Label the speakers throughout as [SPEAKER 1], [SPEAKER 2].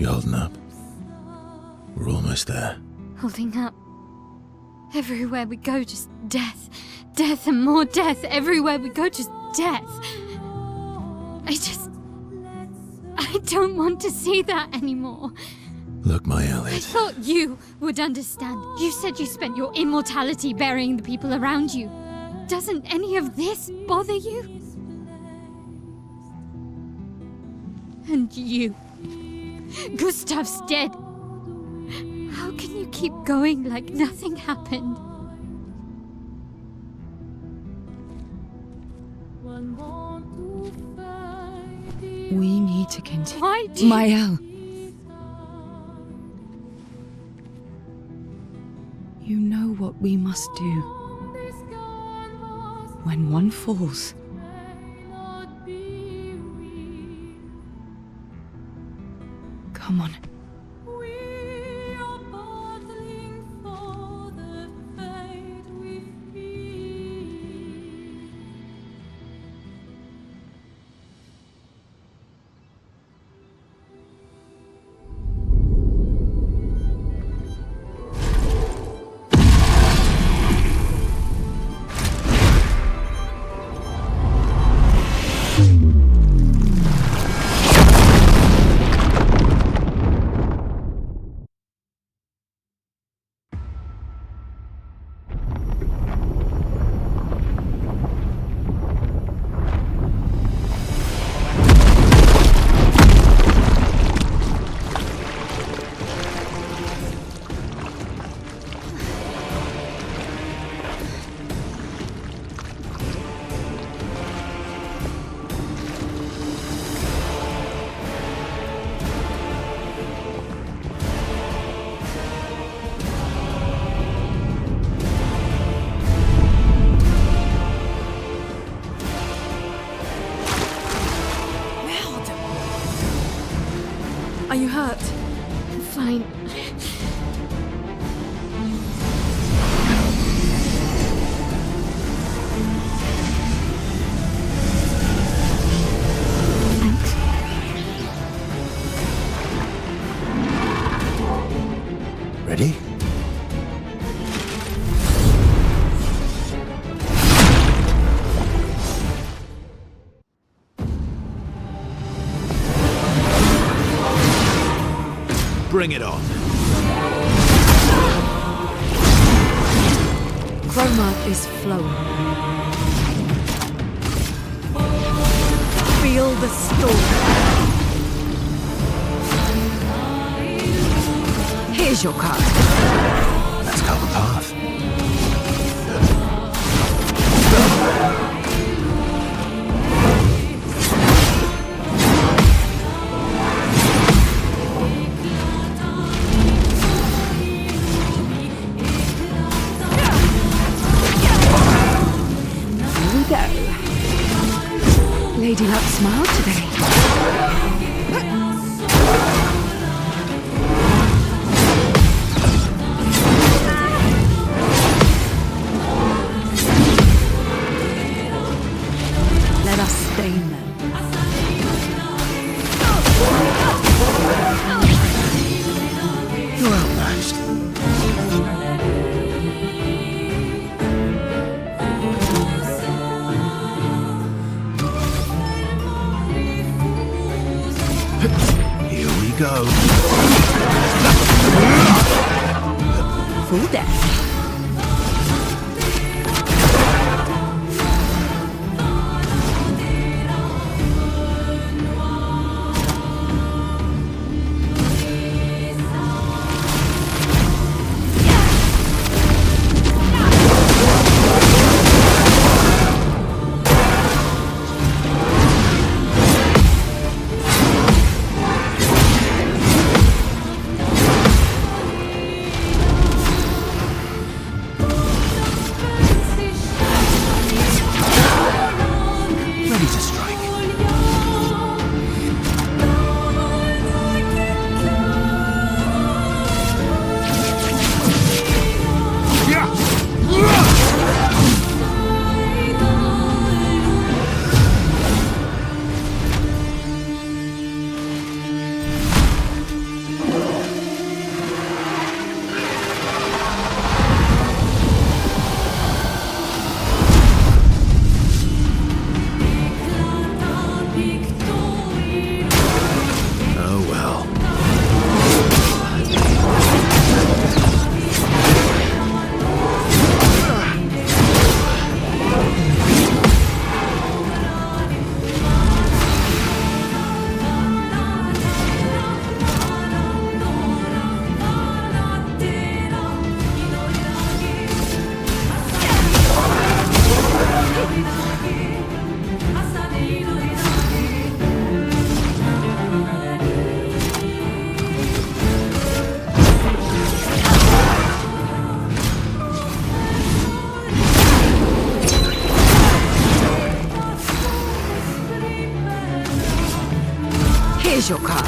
[SPEAKER 1] You holding up? We're almost there.
[SPEAKER 2] Holding up. Everywhere we go, just death. Death and more death. Everywhere we go, just death. I don't want to see that anymore.
[SPEAKER 1] Look, my
[SPEAKER 2] I
[SPEAKER 1] Elliot.
[SPEAKER 2] thought you would understand. You said you spent your immortality burying the people around you. Doesn't any of this bother you? And you. Gustav's dead. How can you keep going like nothing happened?
[SPEAKER 3] We need to continue.
[SPEAKER 2] Why do you...
[SPEAKER 3] Mael. You know what we must do. When one falls, come on. Are you hurt?
[SPEAKER 2] I'm fine. Thanks.
[SPEAKER 1] Ready? Bring it on.
[SPEAKER 3] Chroma is flowing. Feel the storm. Here's your card.
[SPEAKER 1] Let's cut the path.
[SPEAKER 3] Lady Luck smiled today. Let us stain them.
[SPEAKER 1] You're outmatched. Here we go.
[SPEAKER 3] Full death. Here's your card.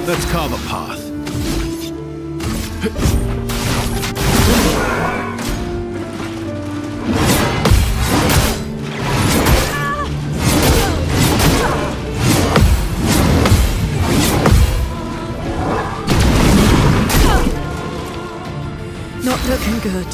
[SPEAKER 1] Let's carve a path.
[SPEAKER 3] Not looking good.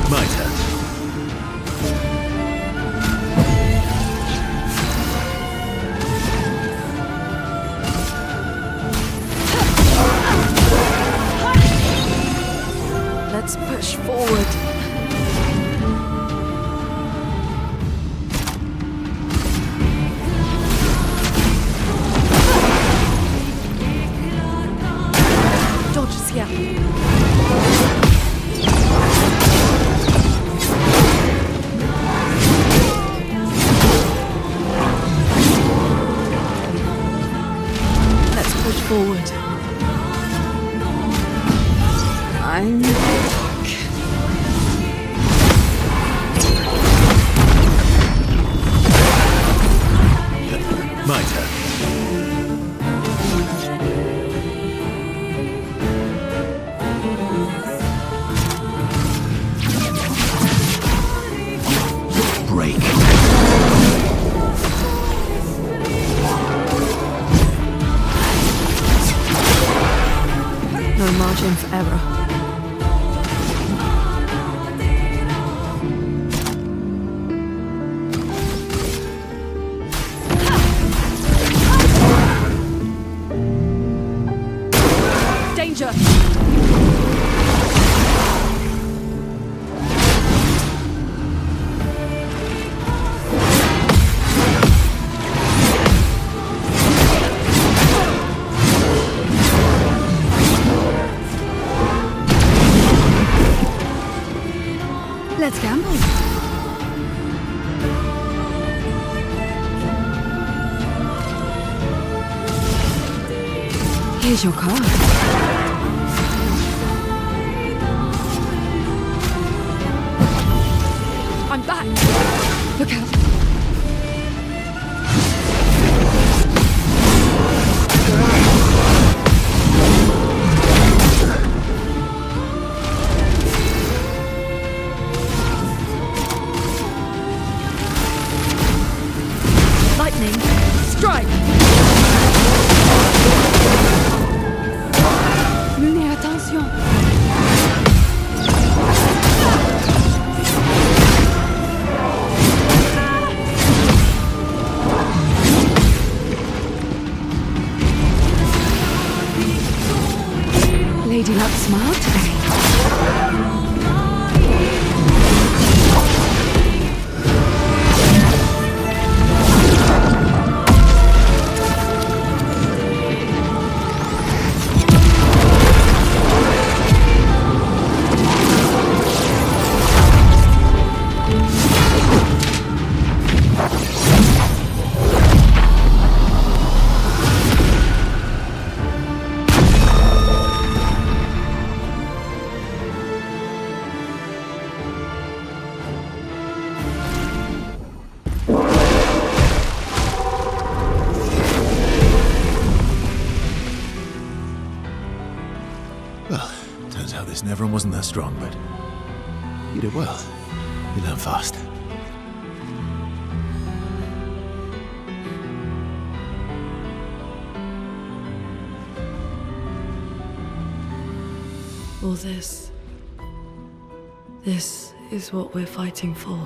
[SPEAKER 1] My turn.
[SPEAKER 3] Let's push forward. Dodge is here. Let's push forward. I'm back.
[SPEAKER 1] My turn. Break.
[SPEAKER 3] No margin for error. Danger! Let's gamble. Here's your card. I'm back. Look out. Lightning, strike! Mais attention! Lady Luck smile today.
[SPEAKER 1] Well, turns out this Neveron wasn't that strong, but you did well. You learn fast.
[SPEAKER 4] All this is what we're fighting for.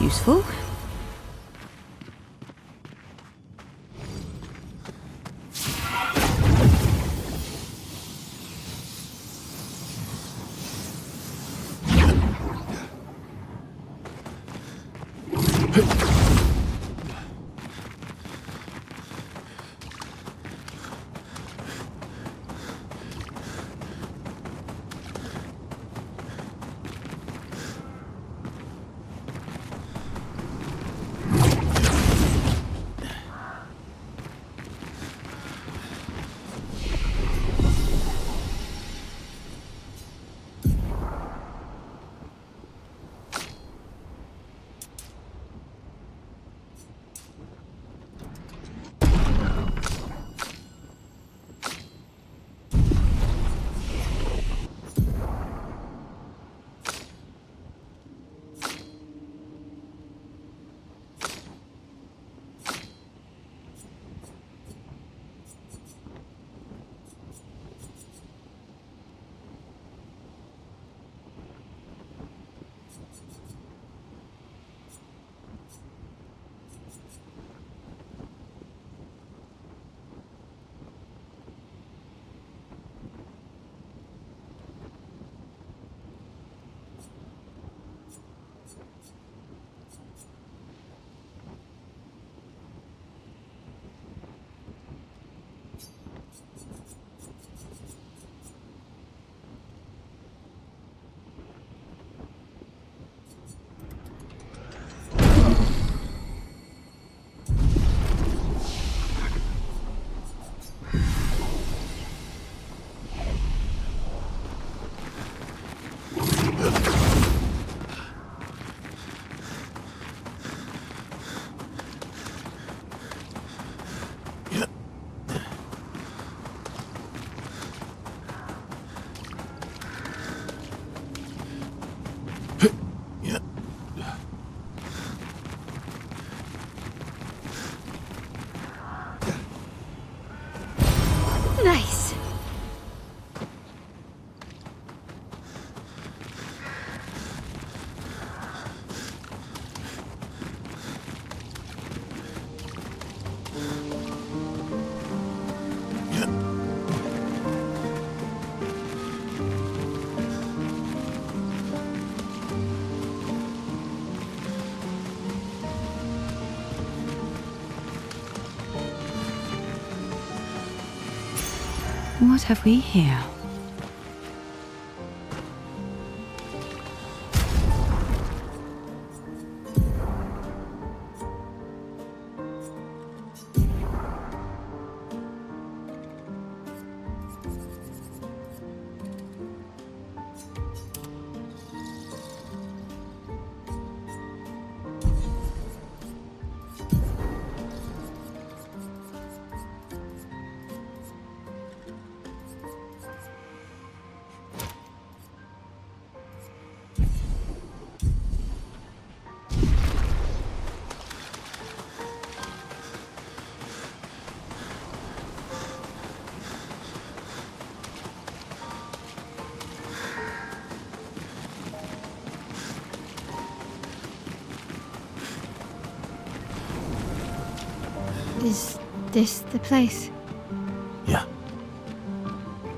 [SPEAKER 3] Useful.
[SPEAKER 2] Nice.
[SPEAKER 3] What have we here?
[SPEAKER 2] Is this the place?
[SPEAKER 1] Yeah.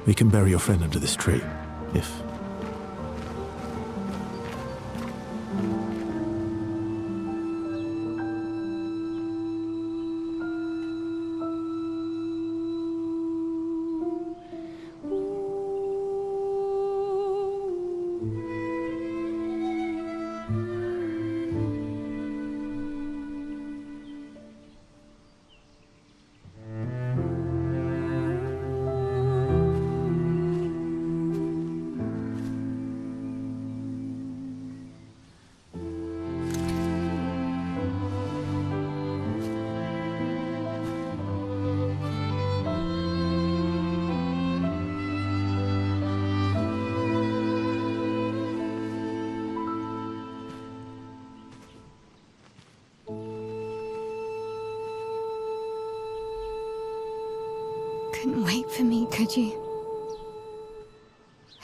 [SPEAKER 1] We can bury your friend under this tree, if...
[SPEAKER 2] Couldn't wait for me, could you?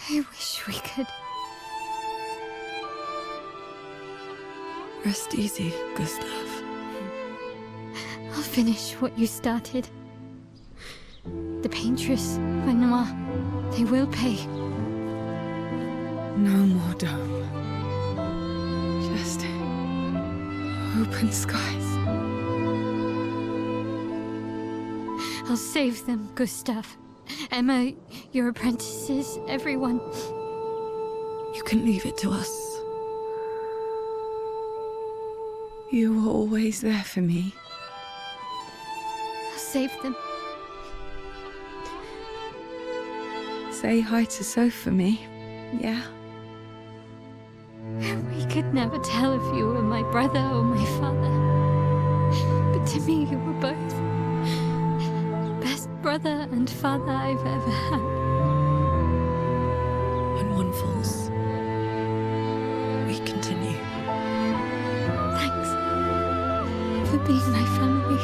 [SPEAKER 2] I wish we could.
[SPEAKER 3] Rest easy, Gustav.
[SPEAKER 2] I'll finish what you started. The paintress, Renoir, they will pay.
[SPEAKER 3] No more dome. Just open skies.
[SPEAKER 2] I'll save them, Gustav. Emma, your apprentices, everyone.
[SPEAKER 3] You can leave it to us. You were always there for me.
[SPEAKER 2] I'll save them.
[SPEAKER 3] Say hi to Soph for me, yeah?
[SPEAKER 2] We could never tell if you were my brother or my father. But to me, you were both. Best brother and father I've ever had.
[SPEAKER 3] When one falls, we continue.
[SPEAKER 2] Thanks for being my family.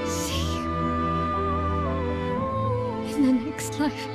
[SPEAKER 2] See you in the next life.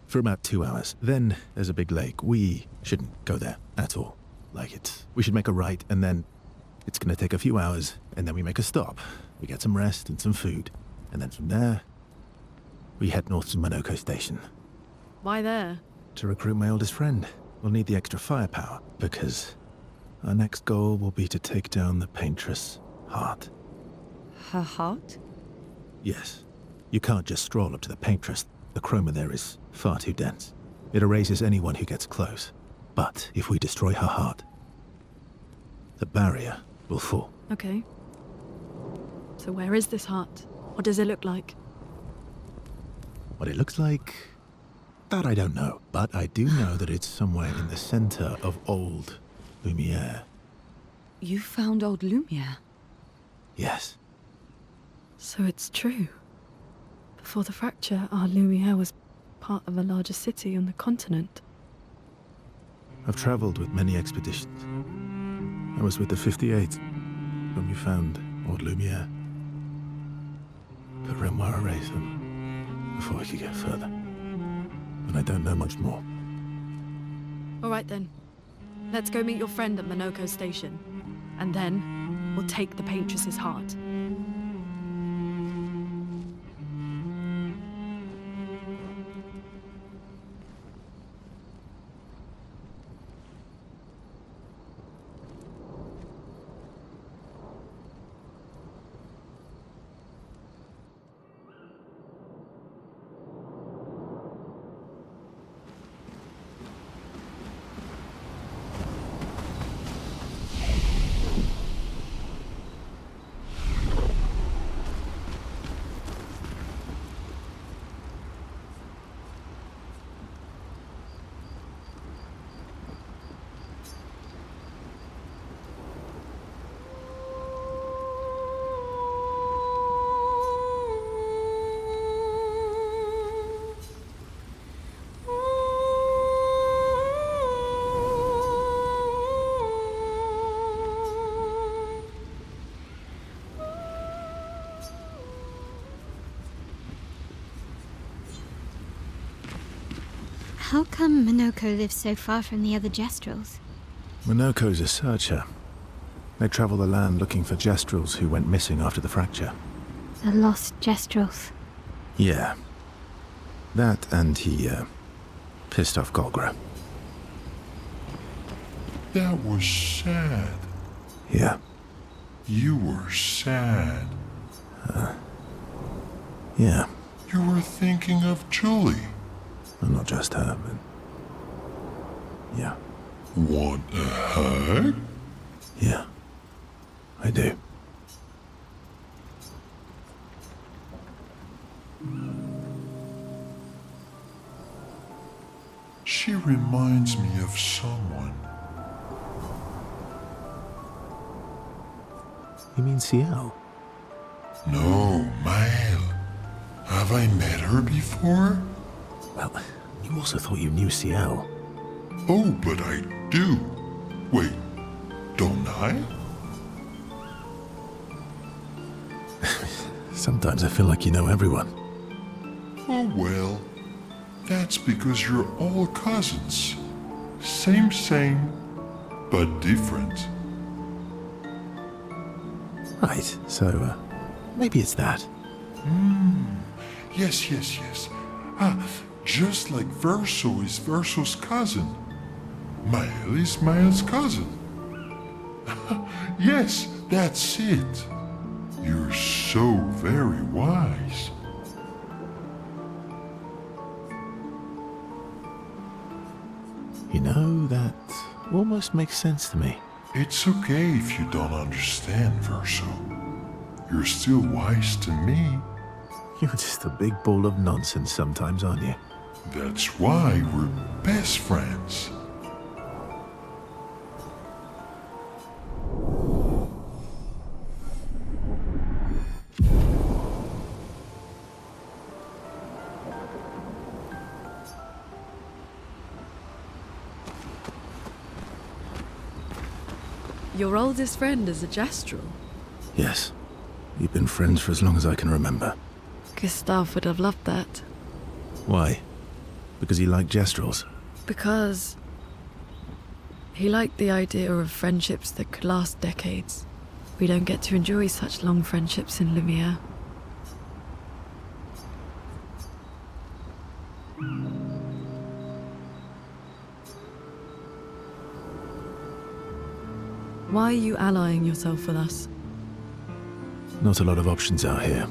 [SPEAKER 1] For about 2 hours. Then there's a big lake. We shouldn't go there at all. We should make a right, and then it's gonna take a few hours, and then we make a stop. We get some rest and some food. And then from there, we head north to Monoko Station.
[SPEAKER 3] Why there?
[SPEAKER 1] To recruit my oldest friend. We'll need the extra firepower, because our next goal will be to take down the paintress' heart.
[SPEAKER 3] Her heart?
[SPEAKER 1] Yes. You can't just stroll up to the paintress. The chroma there is far too dense. It erases anyone who gets close. But if we destroy her heart, the barrier will fall.
[SPEAKER 3] Okay. So where is this heart? What does it look like?
[SPEAKER 1] What it looks like, that I don't know. But I do know that it's somewhere in the center of old Lumiere.
[SPEAKER 3] You found old Lumiere?
[SPEAKER 1] Yes.
[SPEAKER 3] So it's true. Before the fracture, our Lumiere was part of a larger city on the continent.
[SPEAKER 1] I've traveled with many expeditions. I was with the 58th when we found old Lumiere. But Renoir erased them before we could get further. And I don't know much more.
[SPEAKER 3] All right then. Let's go meet your friend at Monoko Station. And then we'll take the paintress's heart.
[SPEAKER 2] How come Minoko lives so far from the other Jestrels?
[SPEAKER 1] Minoko's a searcher. They travel the land looking for Jestrels who went missing after the fracture.
[SPEAKER 2] The lost Jestrels.
[SPEAKER 1] Yeah. That and he, pissed off Golgra.
[SPEAKER 4] That was sad.
[SPEAKER 1] Yeah.
[SPEAKER 4] You were sad.
[SPEAKER 1] Yeah.
[SPEAKER 4] You were thinking of Julie.
[SPEAKER 1] Well, not just her, but... Yeah.
[SPEAKER 4] Want a hug?
[SPEAKER 1] Yeah. I do.
[SPEAKER 4] She reminds me of someone.
[SPEAKER 1] You mean Ciel?
[SPEAKER 4] No, Mael. Have I met her before?
[SPEAKER 1] Well, you also thought you knew Ciel.
[SPEAKER 4] Oh, but I do. Wait, don't I?
[SPEAKER 1] Sometimes I feel like you know everyone.
[SPEAKER 4] Oh well, that's because you're all cousins. Same, but different.
[SPEAKER 1] Right, so, maybe it's that.
[SPEAKER 4] Yes. Just like Verso is Verso's cousin. Mael is Mael's cousin. Yes, that's it. You're so very wise.
[SPEAKER 1] You know, that almost makes sense to me.
[SPEAKER 4] It's okay if you don't understand, Verso. You're still wise to me.
[SPEAKER 1] You're just a big ball of nonsense sometimes, aren't you?
[SPEAKER 4] That's why we're best friends.
[SPEAKER 3] Your oldest friend is a Jestrel.
[SPEAKER 1] Yes. We've been friends for as long as I can remember.
[SPEAKER 3] Gustav would have loved that.
[SPEAKER 1] Why? Because he liked Jestrels?
[SPEAKER 3] Because he liked the idea of friendships that could last decades. We don't get to enjoy such long friendships in Lumiere. Why are you allying yourself with us?
[SPEAKER 1] Not a lot of options out here,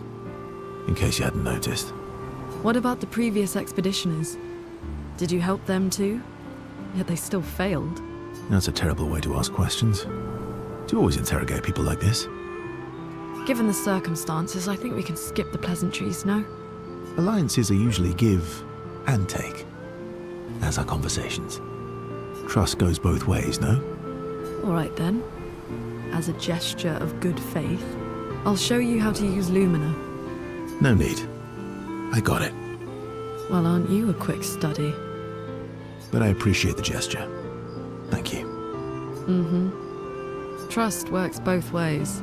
[SPEAKER 1] in case you hadn't noticed.
[SPEAKER 3] What about the previous expeditioners? Did you help them too? Yet they still failed.
[SPEAKER 1] That's a terrible way to ask questions. Do you always interrogate people like this?
[SPEAKER 3] Given the circumstances, I think we can skip the pleasantries, no?
[SPEAKER 1] Alliances are usually give and take, as are conversations. Trust goes both ways, no?
[SPEAKER 3] All right then. As a gesture of good faith, I'll show you how to use Lumina.
[SPEAKER 1] No need. I got it.
[SPEAKER 3] Well, aren't you a quick study?
[SPEAKER 1] But I appreciate the gesture. Thank you.
[SPEAKER 3] Trust works both ways.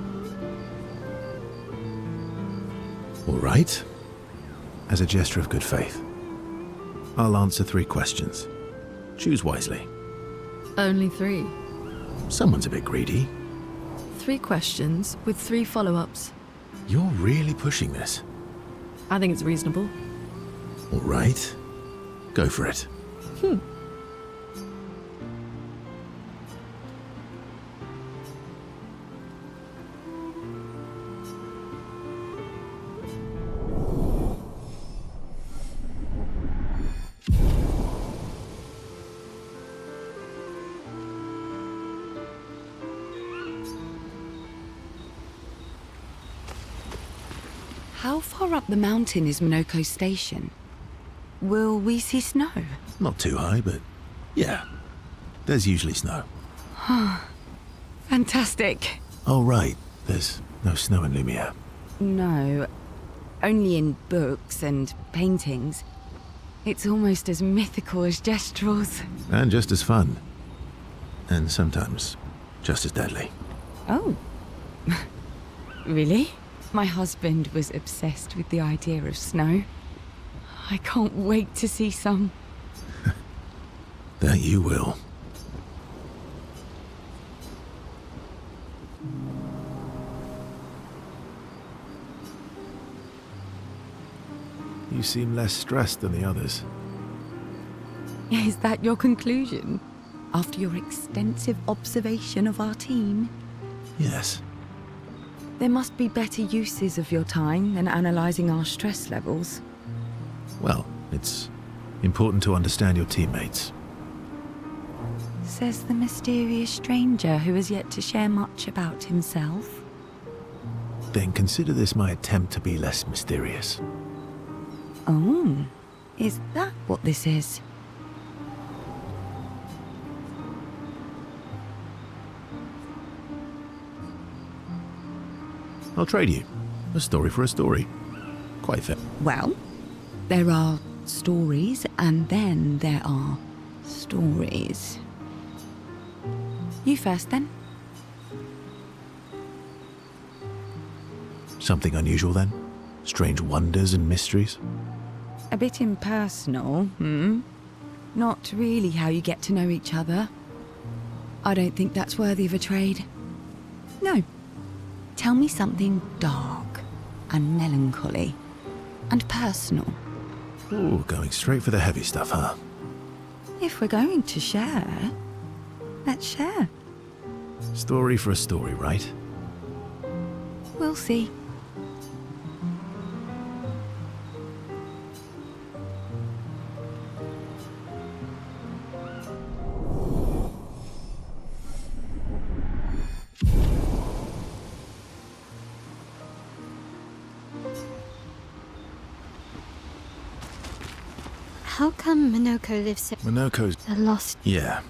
[SPEAKER 1] All right. As a gesture of good faith, I'll answer 3 questions. Choose wisely.
[SPEAKER 3] Only 3.
[SPEAKER 1] Someone's a bit greedy.
[SPEAKER 3] 3 questions with 3 follow-ups.
[SPEAKER 1] You're really pushing this.
[SPEAKER 3] I think it's reasonable.
[SPEAKER 1] All right. Go for it.
[SPEAKER 5] How far up the mountain is Minoko Station? Will we see snow?
[SPEAKER 1] Not too high, but yeah. There's usually snow.
[SPEAKER 5] Fantastic.
[SPEAKER 1] Oh, right. There's no snow in Lumiere.
[SPEAKER 5] No, only in books and paintings. It's almost as mythical as Jestrels.
[SPEAKER 1] And just as fun. And sometimes just as deadly.
[SPEAKER 5] Oh. Really? My husband was obsessed with the idea of snow. I can't wait to see some.
[SPEAKER 1] That you will. You seem less stressed than the others.
[SPEAKER 5] Is that your conclusion? After your extensive observation of our team?
[SPEAKER 1] Yes.
[SPEAKER 5] There must be better uses of your time than analysing our stress levels.
[SPEAKER 1] Well, it's important to understand your teammates.
[SPEAKER 5] Says the mysterious stranger who has yet to share much about himself.
[SPEAKER 1] Then consider this my attempt to be less mysterious.
[SPEAKER 5] Oh, is that what this is?
[SPEAKER 1] I'll trade you. A story for a story. Quite fair.
[SPEAKER 5] Well, there are stories and then there are stories. You first then.
[SPEAKER 1] Something unusual then? Strange wonders and mysteries?
[SPEAKER 5] A bit impersonal, Not really how you get to know each other. I don't think that's worthy of a trade. No. Tell me something dark and melancholy and personal.
[SPEAKER 1] Ooh, going straight for the heavy stuff, huh?
[SPEAKER 5] If we're going to share, let's share.
[SPEAKER 1] Story for a story, right?
[SPEAKER 5] We'll see.
[SPEAKER 2] How come Minoko lives so...
[SPEAKER 1] Minoko's...
[SPEAKER 2] The lost...
[SPEAKER 1] Yeah.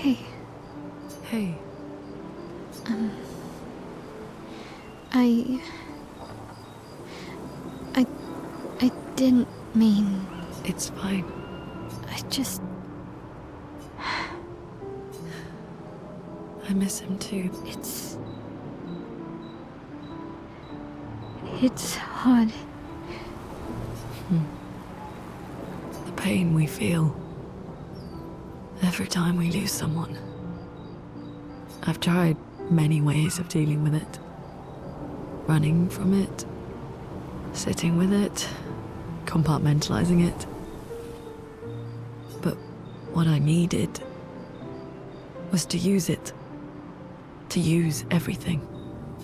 [SPEAKER 2] Hey,
[SPEAKER 3] Hey,
[SPEAKER 2] I didn't mean...
[SPEAKER 3] it's fine.
[SPEAKER 2] I just...
[SPEAKER 3] I miss him too.
[SPEAKER 2] It's hard.
[SPEAKER 3] The pain we feel every time we lose someone. I've tried many ways of dealing with it. Running from it, sitting with it, compartmentalizing it. But what I needed was to use it. To use everything.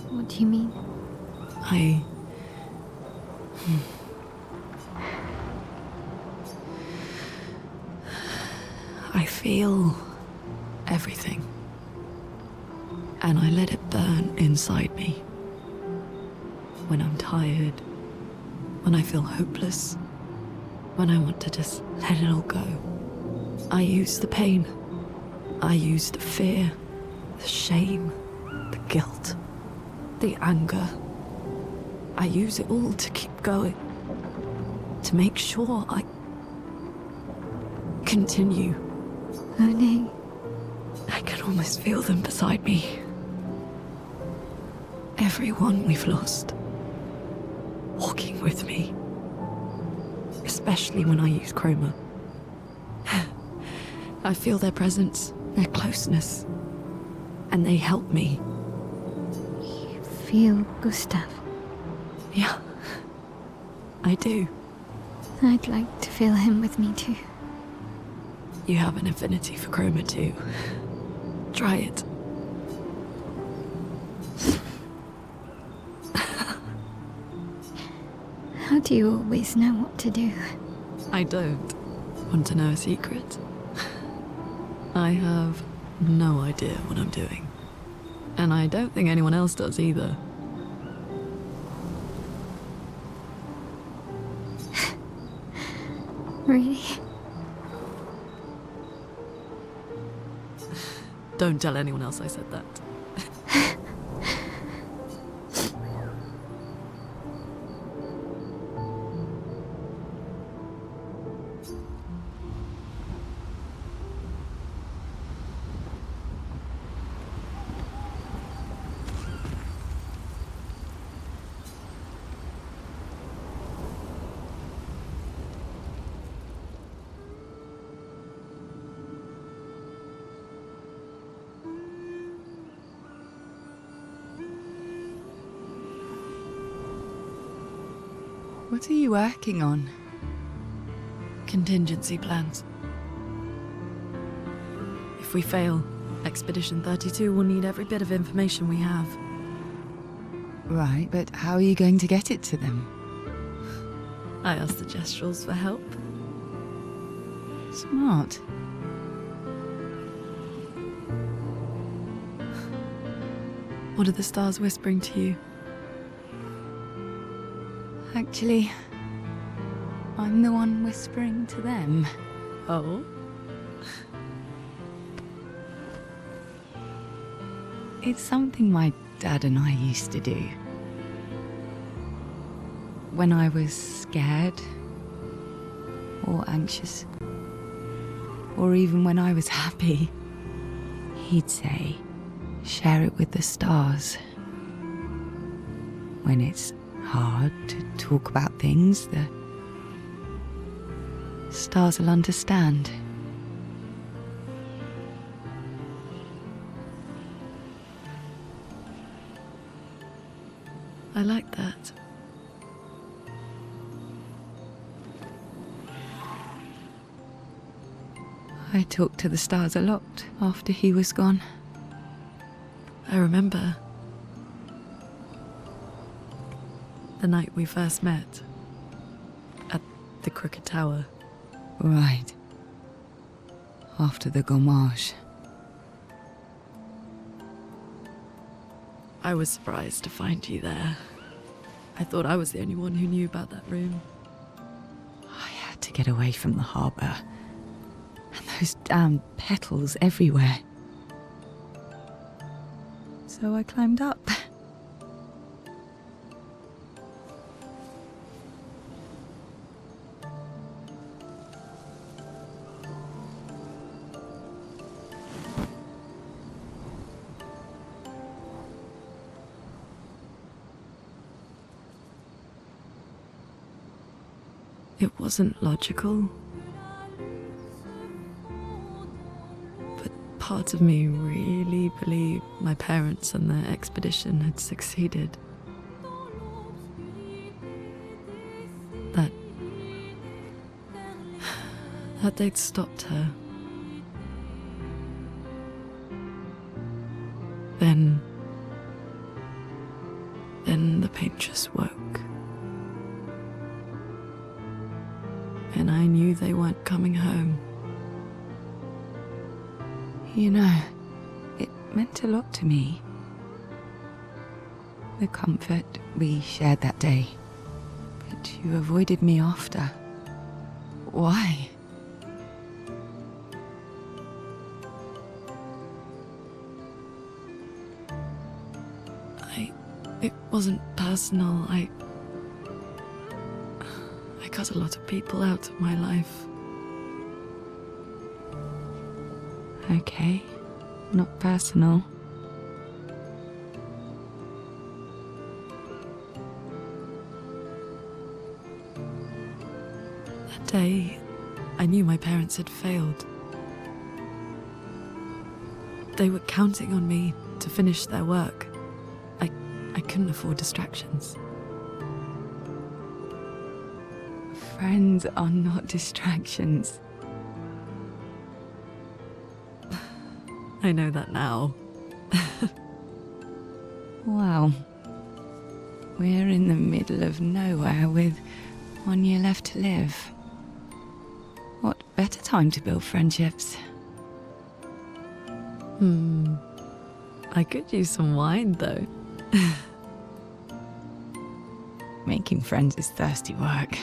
[SPEAKER 2] What do you mean?
[SPEAKER 3] I feel everything. And I let it burn inside me. When I'm tired, when I feel hopeless, when I want to just let it all go. I use the pain. I use the fear, the shame, the guilt, the anger. I use it all to keep going. To make sure I continue.
[SPEAKER 2] Monet.
[SPEAKER 3] I can almost feel them beside me. Everyone we've lost. Walking with me. Especially when I use chroma. I feel their presence, their closeness. And they help me.
[SPEAKER 2] You feel Gustav?
[SPEAKER 3] Yeah, I do.
[SPEAKER 2] I'd like to feel him with me too.
[SPEAKER 3] You have an affinity for chroma too. Try it.
[SPEAKER 2] How do you always know what to do?
[SPEAKER 3] I don't. Want to know a secret? I have no idea what I'm doing. And I don't think anyone else does either.
[SPEAKER 2] Really?
[SPEAKER 3] Don't tell anyone else I said that.
[SPEAKER 5] What are you working on?
[SPEAKER 3] Contingency plans. If we fail, Expedition 32 will need every bit of information we have.
[SPEAKER 5] Right, but how are you going to get it to them?
[SPEAKER 3] I asked the Gestrals for help.
[SPEAKER 5] Smart.
[SPEAKER 3] What are the stars whispering to you?
[SPEAKER 5] Actually, I'm the one whispering to them.
[SPEAKER 3] Oh?
[SPEAKER 5] It's something my dad and I used to do. When I was scared, or anxious, or even when I was happy, he'd say, share it with the stars. When it's hard to talk about things, the stars will understand.
[SPEAKER 3] I like that.
[SPEAKER 5] I talked to the stars a lot after he was gone.
[SPEAKER 3] I remember the night we first met at the Crooked Tower.
[SPEAKER 5] Right. After the gommage.
[SPEAKER 3] I was surprised to find you there. I thought I was the only one who knew about that room.
[SPEAKER 5] I had to get away from the harbour. And those damn petals everywhere. so I climbed up.
[SPEAKER 3] It wasn't logical, but parts of me really believed my parents and their expedition had succeeded. That they'd stopped her. Then the pain just woke. And I knew they weren't coming home.
[SPEAKER 5] You know, it meant a lot to me. The comfort we shared that day. But you avoided me after. Why?
[SPEAKER 3] It wasn't personal. I cut a lot of people out of my life.
[SPEAKER 5] Okay, not personal.
[SPEAKER 3] That day, I knew my parents had failed. They were counting on me to finish their work. I couldn't afford distractions.
[SPEAKER 5] Friends are not distractions.
[SPEAKER 3] I know that now.
[SPEAKER 5] Wow. We're in the middle of nowhere with 1 year left to live. What better time to build friendships?
[SPEAKER 3] I could use some wine, though.
[SPEAKER 5] Making friends is thirsty work.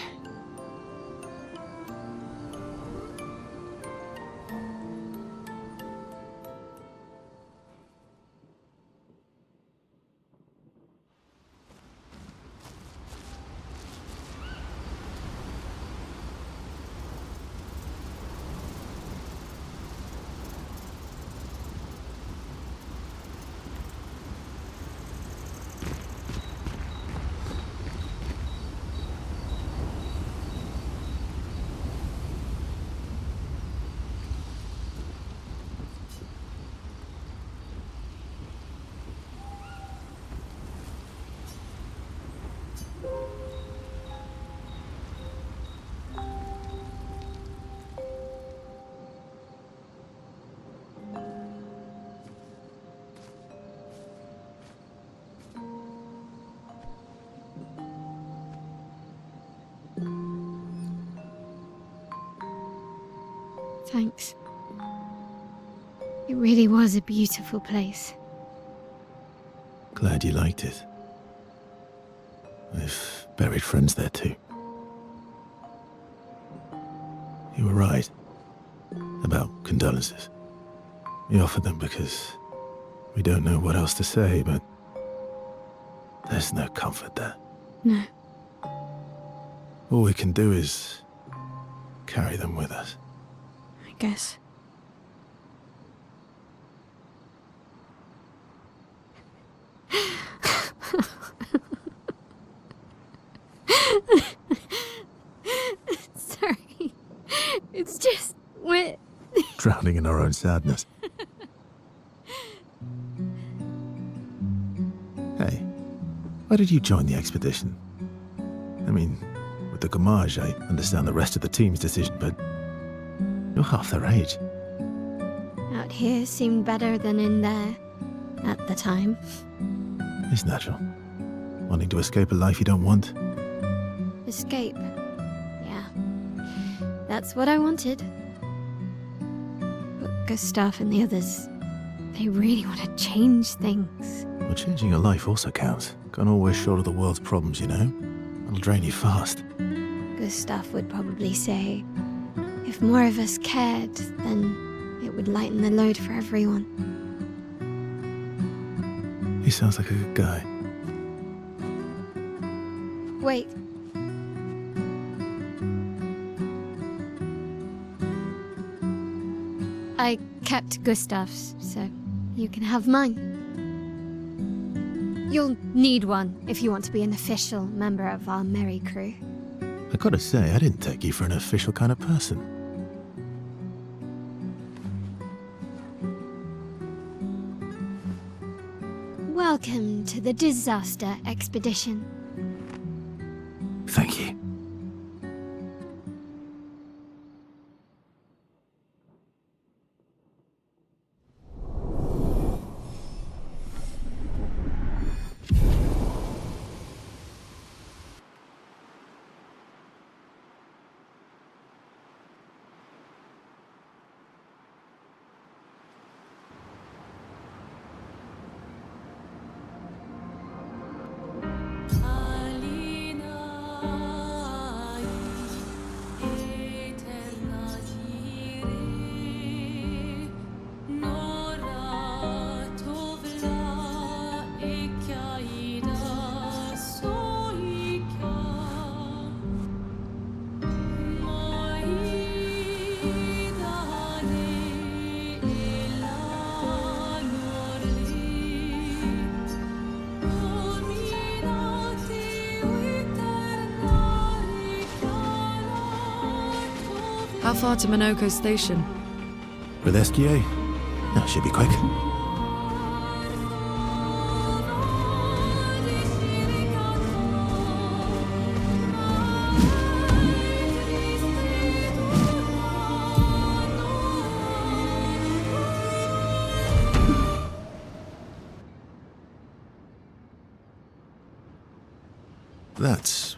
[SPEAKER 2] Thanks. It really was a beautiful place.
[SPEAKER 1] Glad you liked it. I've buried friends there too. You were right about condolences. We offered them because we don't know what else to say, but there's no comfort there.
[SPEAKER 2] No.
[SPEAKER 1] All we can do is carry them with us.
[SPEAKER 2] I guess. Sorry. It's just we're
[SPEAKER 1] Drowning in our own sadness. Hey, why did you join the expedition? I mean, with the Gommage, I understand the rest of the team's decision, but you're half their age.
[SPEAKER 2] out here seemed better than in there at the time.
[SPEAKER 1] It's natural. Wanting to escape a life you don't want.
[SPEAKER 2] Escape. Yeah. That's what I wanted. But Gustav and the others, they really want to change things.
[SPEAKER 1] Well, changing your life also counts. Can't always shoulder the world's problems, you know? It'll drain you fast.
[SPEAKER 2] Gustav would probably say, if more of us cared, then it would lighten the load for everyone.
[SPEAKER 1] He sounds like a good guy.
[SPEAKER 2] Wait. I kept Gustav's, so you can have mine. You'll need one if you want to be an official member of our merry crew.
[SPEAKER 1] I gotta say, I didn't take you for an official kind of person.
[SPEAKER 2] Welcome to the disaster expedition.
[SPEAKER 1] Thank you.
[SPEAKER 3] How far to Minoko Station?
[SPEAKER 1] With SGA? That should be quick. That's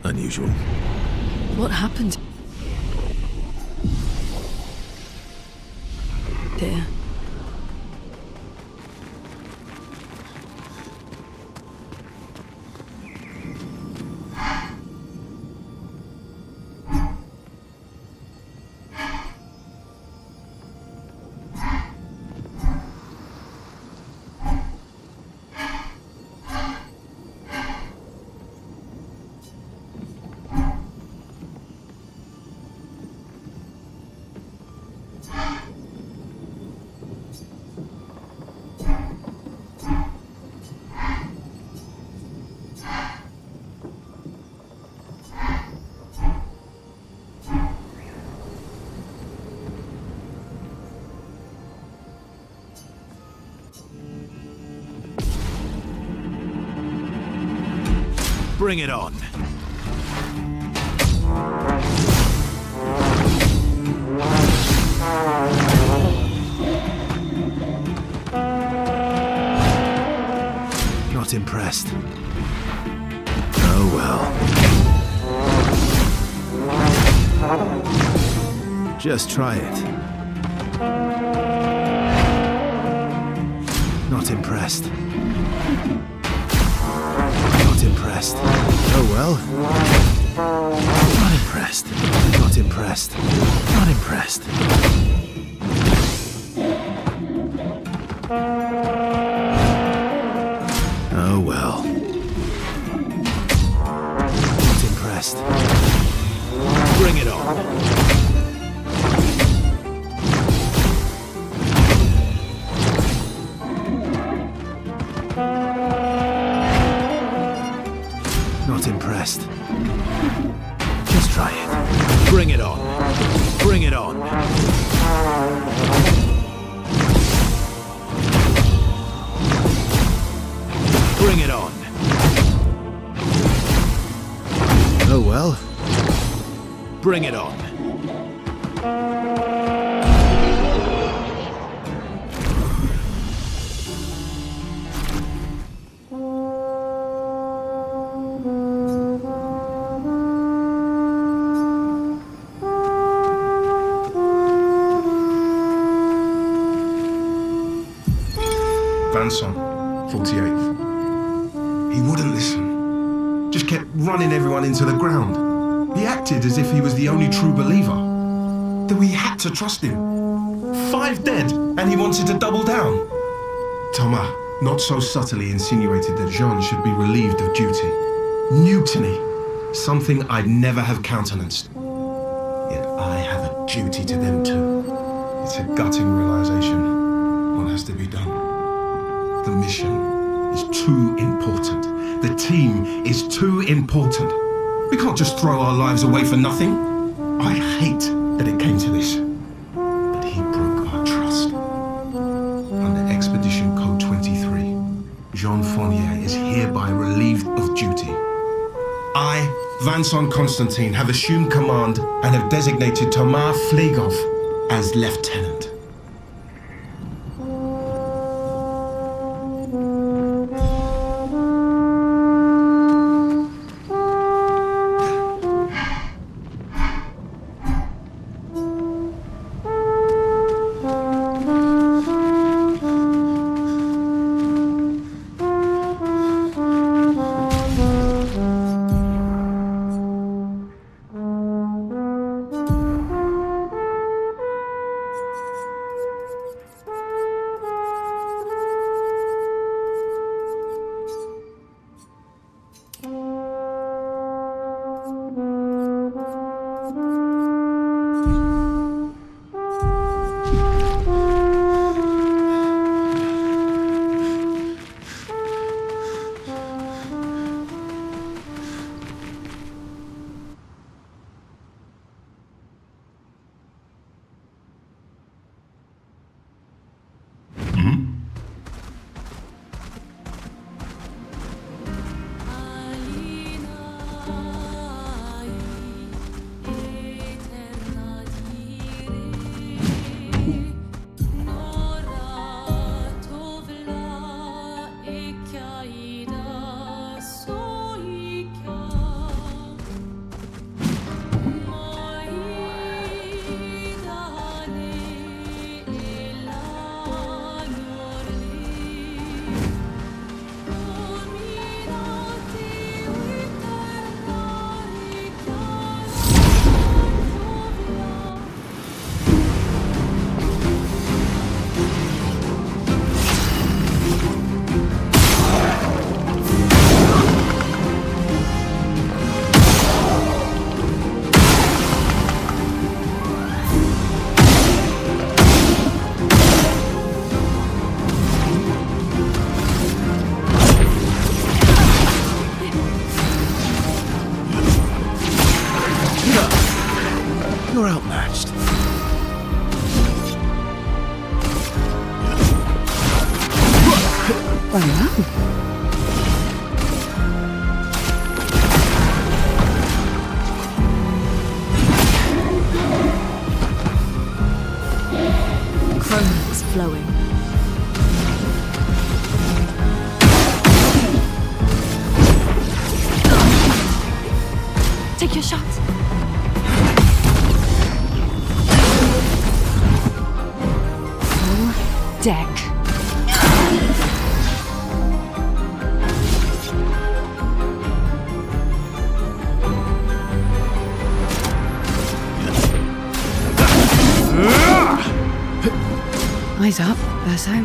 [SPEAKER 1] unusual.
[SPEAKER 3] What happened? Dear.
[SPEAKER 1] Bring it on. Not impressed. Oh well. Just try it. Not impressed. Not impressed. Oh well. Not impressed. Not impressed. Not impressed. Oh well. Not impressed. Bring it on. Not impressed. Just try it. Bring it on. Bring it on. Bring it on. Oh well. Bring it on.
[SPEAKER 6] Vanson, 48th. He wouldn't listen. Just kept running everyone into the ground. He acted as if he was the only true believer. That we had to trust him. 5 dead, and he wanted to double down. Thomas, not so subtly insinuated that Jean should be relieved of duty. Mutiny, something I'd never have countenanced. Yet I have a duty to them too. It's a gutting realization. What has to be done? The mission is too important. The team is too important. We can't just throw our lives away for nothing. I hate that it came to this. But he broke our trust. Under Expedition Code 23, Jean Fournier is hereby relieved of duty. I, Vincent Constantine, have assumed command and have designated Thomas Flegov as lieutenant.
[SPEAKER 1] You're outmatched.
[SPEAKER 3] Chroma's flowing. Take your shot. Full deck.
[SPEAKER 5] Eyes up, Verso.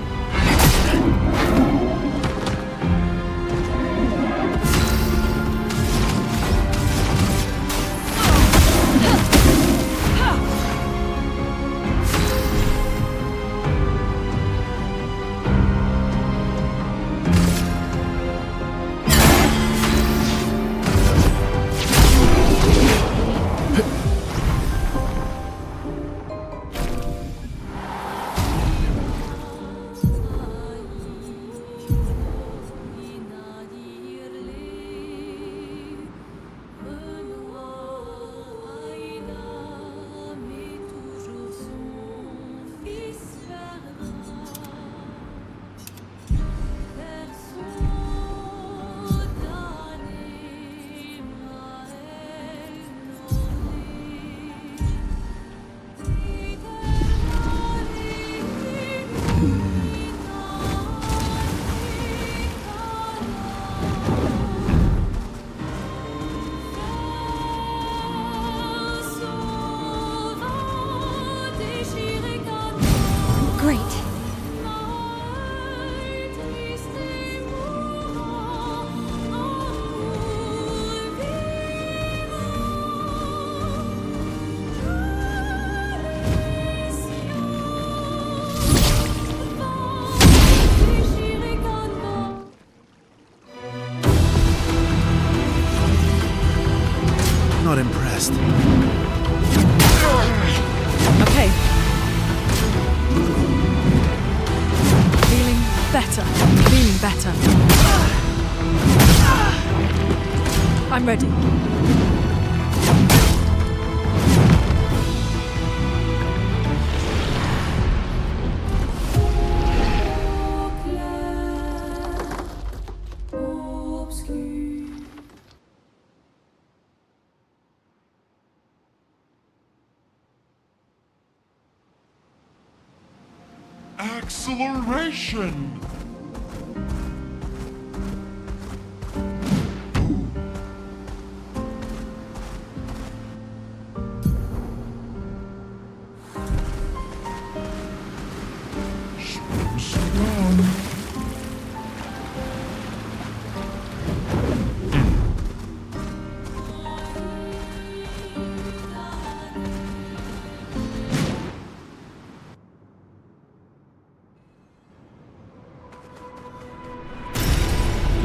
[SPEAKER 3] Okay. Feeling better. Feeling better. I'm ready.
[SPEAKER 4] Acceleration! Slow down.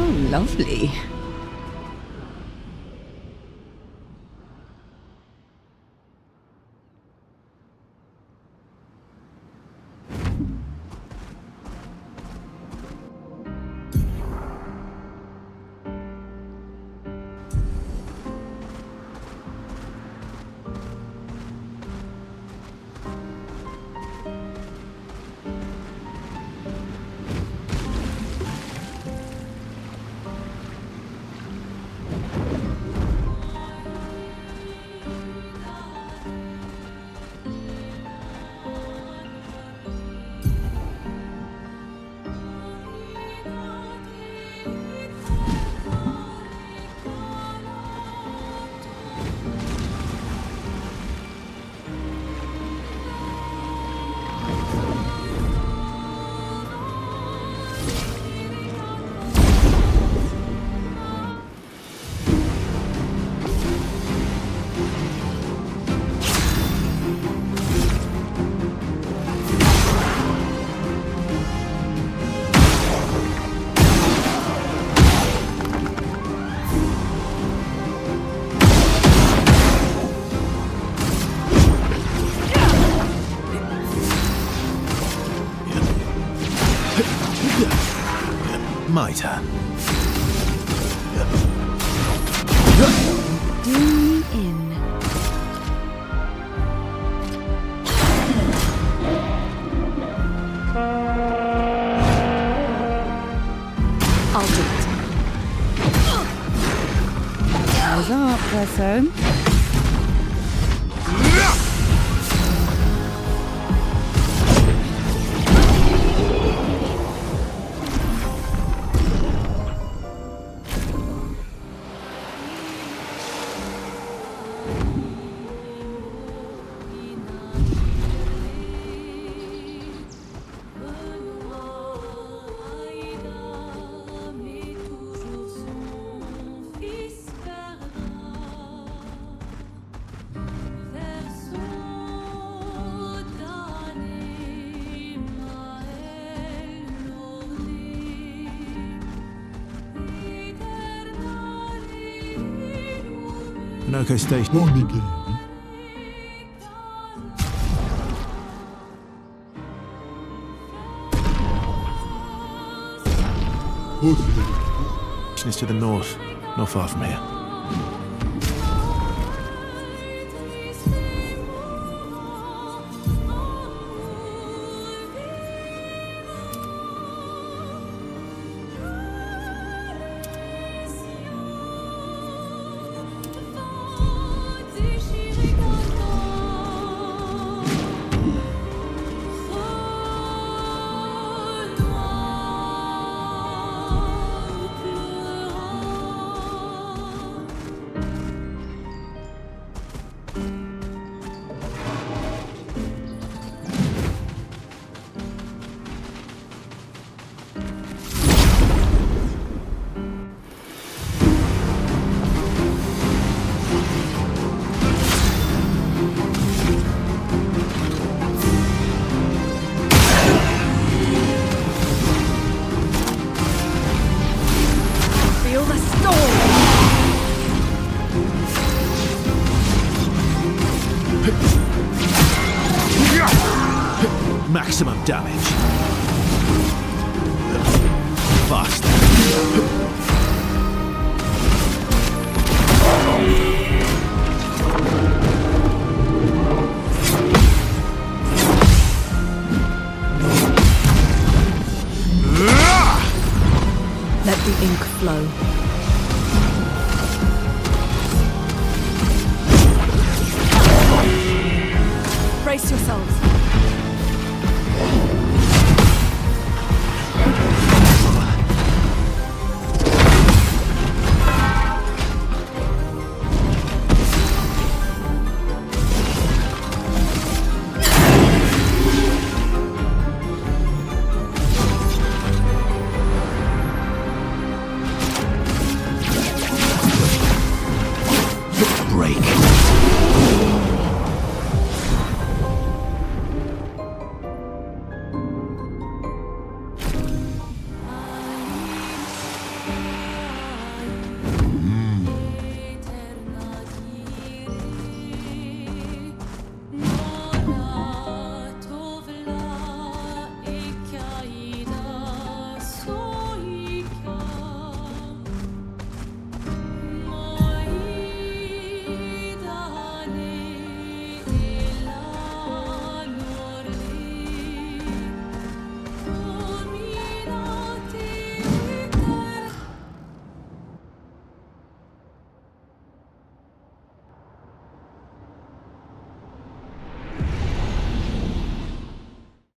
[SPEAKER 5] Oh, lovely.
[SPEAKER 1] My turn.
[SPEAKER 5] Do me in.
[SPEAKER 3] I'll do it.
[SPEAKER 5] Eyes up, person.
[SPEAKER 1] An okay station. Is to the north, not far from here.
[SPEAKER 3] Feel the storm.
[SPEAKER 1] Maximum damage. Fast.
[SPEAKER 3] Let the ink flow. Brace yourselves.